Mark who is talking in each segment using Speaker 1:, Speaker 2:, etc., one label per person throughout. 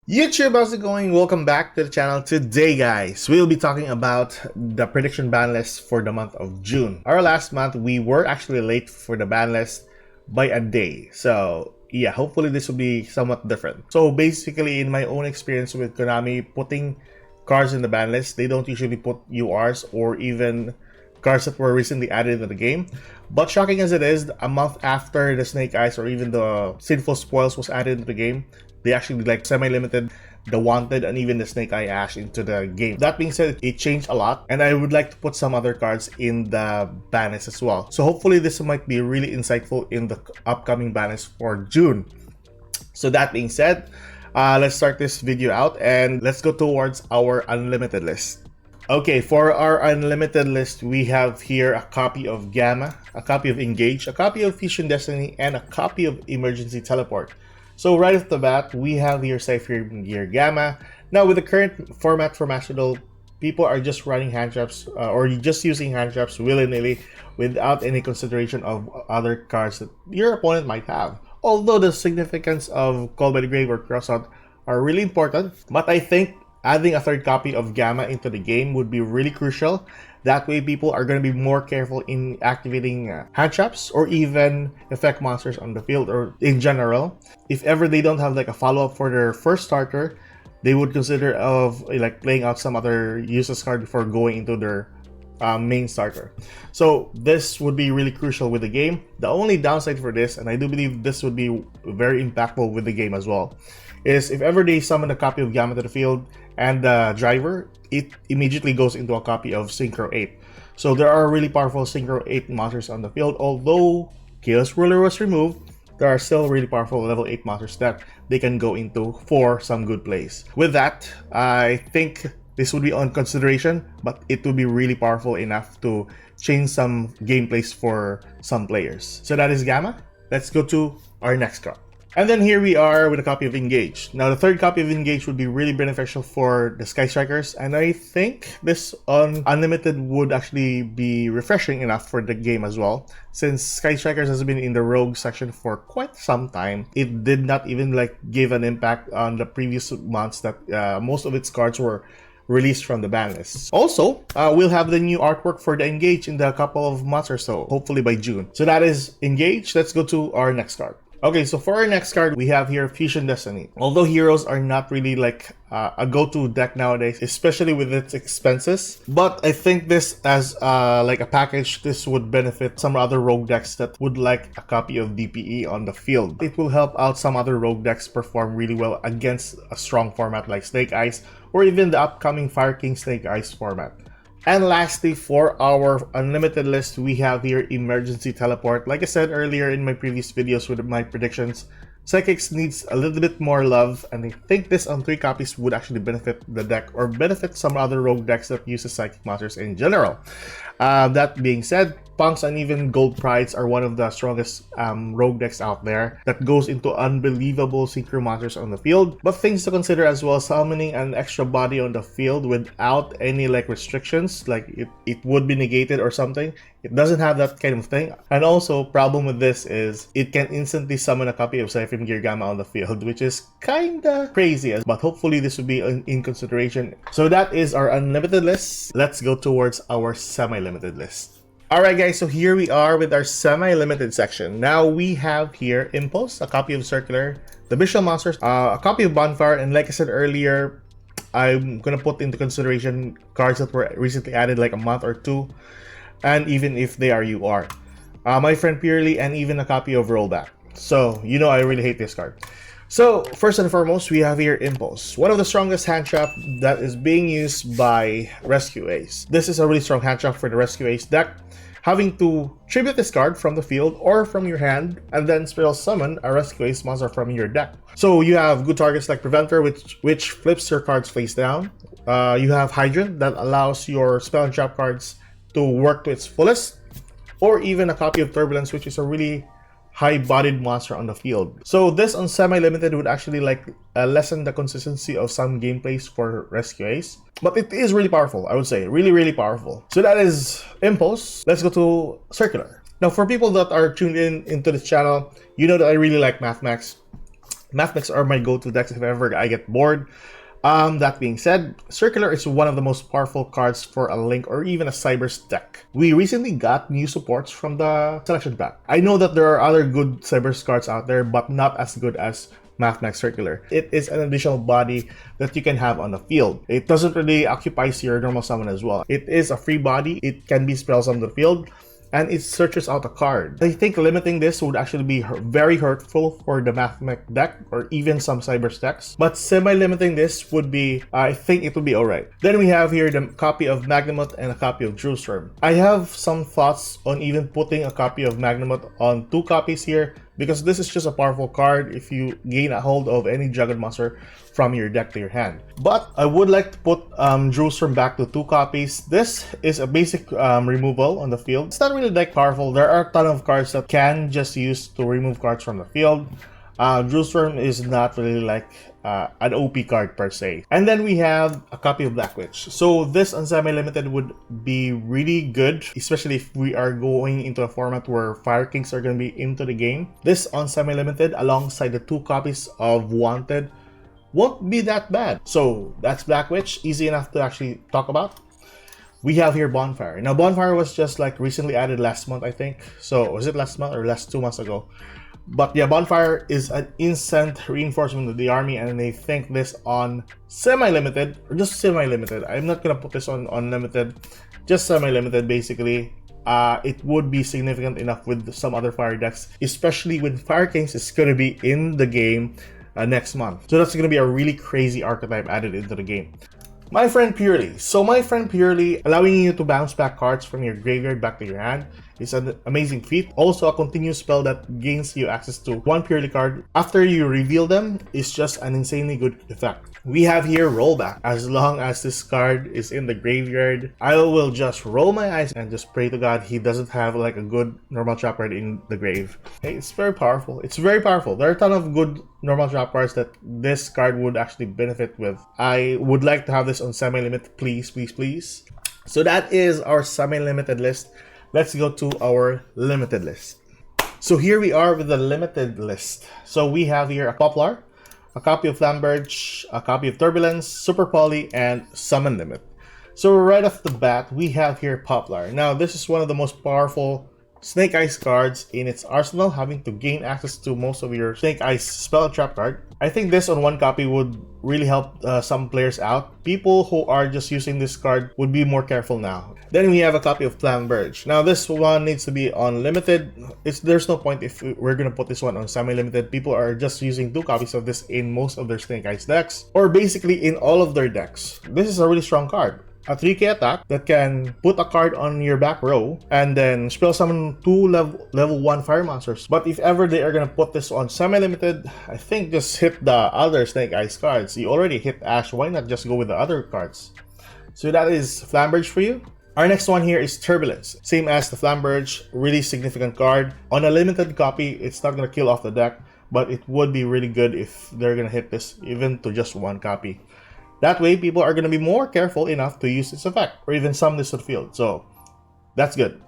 Speaker 1: YouTube, how's it going? Welcome back to the channel. Today, guys, we'll be talking about the prediction ban list for the month of June. Our last month, we were actually late for the ban list by a day. So, yeah, hopefully this will be somewhat different. So, basically, in my own experience with Konami putting cards in the ban list, they don't usually put URs or even cards that were recently added into the game. But shocking as it is, a month after the Snake Eyes or even the Sinful Spoils was added into the game, they actually like semi-limited the Wanted and even the Snake Eye Ash into the game. That being said, it changed a lot, and I would like to put some other cards in the ban list as well. So hopefully this might be really insightful in the upcoming ban list for June. So that being said, let's start this video out and let's go towards our unlimited list. Okay, for our unlimited list, we have here a copy of Gamma, a copy of Engage, a copy of Fusion Destiny, and a copy of Emergency Teleport. So right off the bat, we have here Cypher Gear Gamma. Now with the current format for Master Duel, people are just running hand traps or just using hand traps willy-nilly without any consideration of other cards that your opponent might have. Although the significance of Call by the Grave or Crossout are really important, but I think adding a third copy of Gamma into the game would be really crucial. That way people are going to be more careful in activating hand traps or even effect monsters on the field or in general. If ever they don't have like a follow-up for their first starter, they would consider of like playing out some other useless card before going into their main starter. So this would be really crucial with the game. The only downside for this, and I do believe this would be very impactful with the game as well, is if ever they summon a copy of Gamma to the field and the driver, it immediately goes into a copy of Synchro 8. So there are really powerful Synchro 8 monsters on the field. Although Chaos Ruler was removed, there are still really powerful level 8 monsters that they can go into for some good plays. With that, I think this would be on consideration, but it would be really powerful enough to change some gameplays for some players. So that is Gamma. Let's go to our next card. And then here we are with a copy of Engage. Now the third copy of Engage would be really beneficial for the Sky Strikers, and I think this on Unlimited would actually be refreshing enough for the game as well. Since Sky Strikers has been in the Rogue section for quite some time, it did not even like give an impact on the previous months that most of its cards were released from the ban list. Also, we'll have the new artwork for the Engage in the couple of months or so, hopefully by June. So that is Engage. Let's go to our next card. Okay, so for our next card, we have here Fusion Destiny. Although heroes are not really like a go-to deck nowadays, especially with its expenses, but I think this as like a package, this would benefit some other rogue decks that would like a copy of DPE on the field. It will help out some other rogue decks perform really well against a strong format like Snake Eyes or even the upcoming Fire King Snake Eyes format. And lastly, for our unlimited list, we have here Emergency Teleport. Like I said earlier in my previous videos with my predictions, Psychics needs a little bit more love, and I think this on 3 copies would actually benefit the deck or benefit some other rogue decks that uses Psychic monsters in general. That being said, Punks and even Gold Prides are one of the strongest rogue decks out there that goes into unbelievable synchro monsters on the field. But things to consider as well, summoning an extra body on the field without any like restrictions, like it would be negated or something. It doesn't have that kind of thing. And also, problem with this is it can instantly summon a copy of Siphon Gear Gamma on the field, which is kinda crazy, but hopefully this would be in consideration. So that is our unlimited list. Let's go towards our semi-limited list. Alright guys, so here we are with our semi-limited section. Now we have here Impulse, a copy of Circular, the Visual Monsters, a copy of Bonfire, and like I said earlier, I'm gonna put into consideration cards that were recently added like a month or two, and even if they are UR. My Friend Purely, and even a copy of Rollback. So, you know I really hate this card. So, first and foremost, we have here Impulse, one of the strongest hand trap that is being used by Rescue Ace. This is a really strong hand trap for the Rescue Ace deck, having to tribute this card from the field or from your hand and then spell summon a Rescue Ace monster from your deck. So you have good targets like Preventer, which flips your cards face down. You have Hydrant that allows your spell and trap cards to work to its fullest, or even a copy of Turbulence, which is a really high-bodied monster on the field. So this on semi-limited would actually like lessen the consistency of some gameplays for Rescue Ace, but it is really powerful. I would say really powerful. So that is Impulse. Let's go to Circular. Now for people that are tuned in into this channel, you know that I really like Mathmax. Math decks are my go-to decks if ever I get bored. That being said, Circular is one of the most powerful cards for a Link or even a Cybers deck. We recently got new supports from the selection pack. I know that there are other good Cybers cards out there, but not as good as Mathmech Circular. It is an additional body that you can have on the field. It doesn't really occupy your normal summon as well. It is a free body. It can be spell summoned on the field, and it searches out a card. I think limiting this would actually be very hurtful for the Mathmech deck or even some Cybers decks. But semi-limiting this would be, I think it would be alright. Then we have here the copy of Magnemite and a copy of Drewstorm. I have some thoughts on even putting a copy of Magnemite on 2 copies here, because this is just a powerful card if you gain a hold of any Juggernaut monster from your deck to your hand. But I would like to put Drewstorm back to 2 copies. This is a basic removal on the field. It's not really deck powerful. There are a ton of cards that can just use to remove cards from the field. Drewstorm is not really like an OP card per se. And then we have a copy of Black Witch. So this on semi-limited would be really good, especially if we are going into a format where Fire Kings are going to be into the game. This on semi-limited alongside the 2 copies of Wanted won't be that bad. So that's Black Witch, easy enough to actually talk about. We have here Bonfire. Now Bonfire was just like recently added last month, I think. So was it last month or last 2 months ago? But yeah, Bonfire is an instant reinforcement of the army, and I think this on semi-limited, or just semi-limited. I'm not gonna put this on unlimited, just semi-limited basically. It would be significant enough with some other Fire decks, especially when Fire Kings is gonna be in the game next month. So that's gonna be a really crazy archetype added into the game. My Friend Purely. So My Friend Purely, allowing you to bounce back cards from your graveyard back to your hand, is an amazing feat. Also, a continuous spell that gains you access to 1 Purely card after you reveal them is just an insanely good effect. We have here Rollback. As long as this card is in the graveyard, I will just roll my eyes and just pray to God he doesn't have like a good normal trap card in the grave. Hey, it's very powerful. It's very powerful. There are a ton of good normal trap cards that this card would actually benefit with. I would like to have this on semi-limit, please, please, please. So that is our semi-limited list. Let's go to our limited list. So here we are with the limited list. So we have here a Poplar, a copy of Flamberge, a copy of Turbulence, Super Poly, and Summon Limit. So right off the bat, we have here Poplar. Now this is one of the most powerful Snake Eyes cards in its arsenal, having to gain access to most of your Snake Eyes spell trap card. I think this on 1 copy would really help some players out. People who are just using this card would be more careful now. Then we have a copy of Flamberge. Now this one needs to be on limited. There's no point if we're gonna put this one on semi-limited. People are just using 2 copies of this in most of their Snake Eyes decks, or basically in all of their decks. This is a really strong card. A 3k attack that can put a card on your back row and then spell summon 2 level 1 fire monsters. But if ever they are gonna put this on semi-limited, I think just hit the other Snake Eyes cards. You already hit Ash, why not just go with the other cards? So that is Flamberge for you. Our next one here is Turbulence. Same as the Flamberge, really significant card. On a limited copy, it's not gonna kill off the deck, but it would be really good if they're gonna hit this even to just 1 copy. That way, people are going to be more careful enough to use this effect, or even summon this to the field. So, that's good.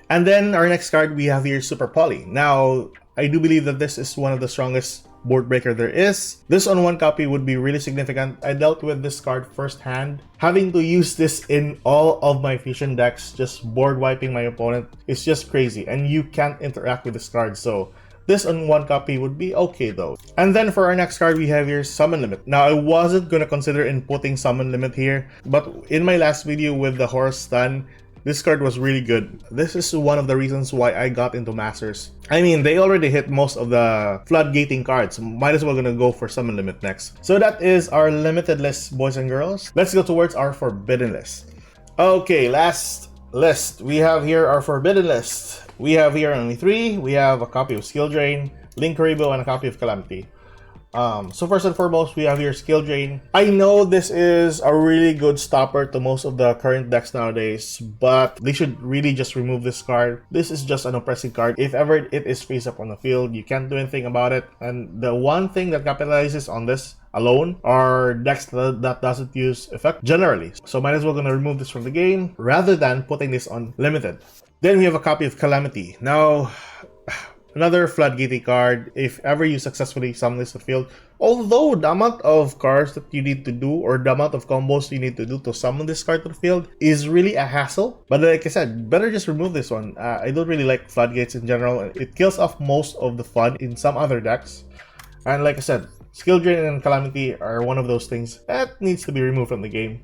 Speaker 1: And then, our next card, we have here Super Poly. Now, I do believe that this is one of the strongest board breaker there is. This on 1 copy would be really significant. I dealt with this card firsthand. Having to use this in all of my fusion decks, just board wiping my opponent, is just crazy. And you can't interact with this card, so this on 1 copy would be okay though. And then for our next card, we have here Summon Limit. Now, I wasn't gonna consider inputting Summon Limit here, but in my last video with the Horse Stun, this card was really good. This is one of the reasons why I got into Masters. I mean, they already hit most of the floodgating cards. Might as well gonna go for Summon Limit next. So that is our limited list, boys and girls. Let's go towards our forbidden list. Okay, last list. We have here our forbidden list. We have here only 3. We have a copy of Skill Drain, Link Karibo, and a copy of Calamity. So first and foremost, we have here Skill Drain. I know this is a really good stopper to most of the current decks nowadays, but they should really just remove this card. This is just an oppressing card. If ever it is face up on the field, you can't do anything about it. And the one thing that capitalizes on this alone are decks that doesn't use effect generally. So might as well gonna remove this from the game rather than putting this on limited. Then we have a copy of Calamity. Now, Another Floodgate card if ever you successfully summon this to the field. Although the amount of cards that you need to do or the amount of combos you need to do to summon this card to the field is really a hassle. But like I said, better just remove this one. I don't really like Floodgates in general. It kills off most of the fun in some other decks. And like I said, Skill Drain and Calamity are one of those things that needs to be removed from the game.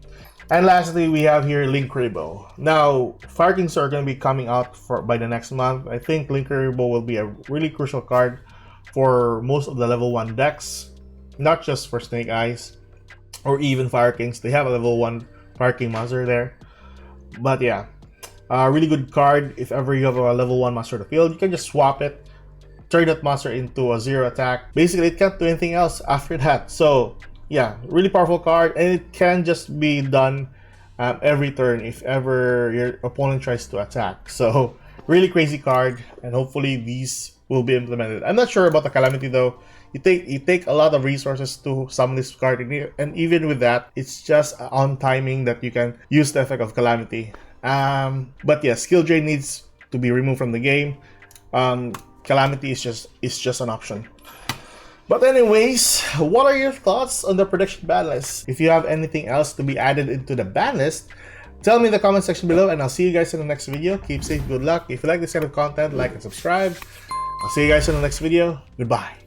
Speaker 1: And lastly, we have here Link Rebo. Now, Fire Kings are going to be coming out by the next month. I think Link Rebo will be a really crucial card for most of the level 1 decks, not just for Snake Eyes or even Fire Kings. They have a level 1 Fire King monster there. But yeah, a really good card. If ever you have a level 1 monster to the field, you can just swap it, turn that monster into a 0 attack. Basically, it can't do anything else after that. So yeah, really powerful card, and it can just be done every turn if ever your opponent tries to attack. So really crazy card, and hopefully these will be implemented. I'm not sure about the Calamity though. You take a lot of resources to summon this card, and even with that, it's just on timing that you can use the effect of Calamity. But yeah, Skill Drain needs to be removed from the game. Calamity is just an option. But anyways, what are your thoughts on the prediction ban list? If you have anything else to be added into the ban list, tell me in the comment section below, and I'll see you guys in the next video. Keep safe, good luck. If you like this kind of content, like and subscribe. I'll see you guys in the next video. Goodbye.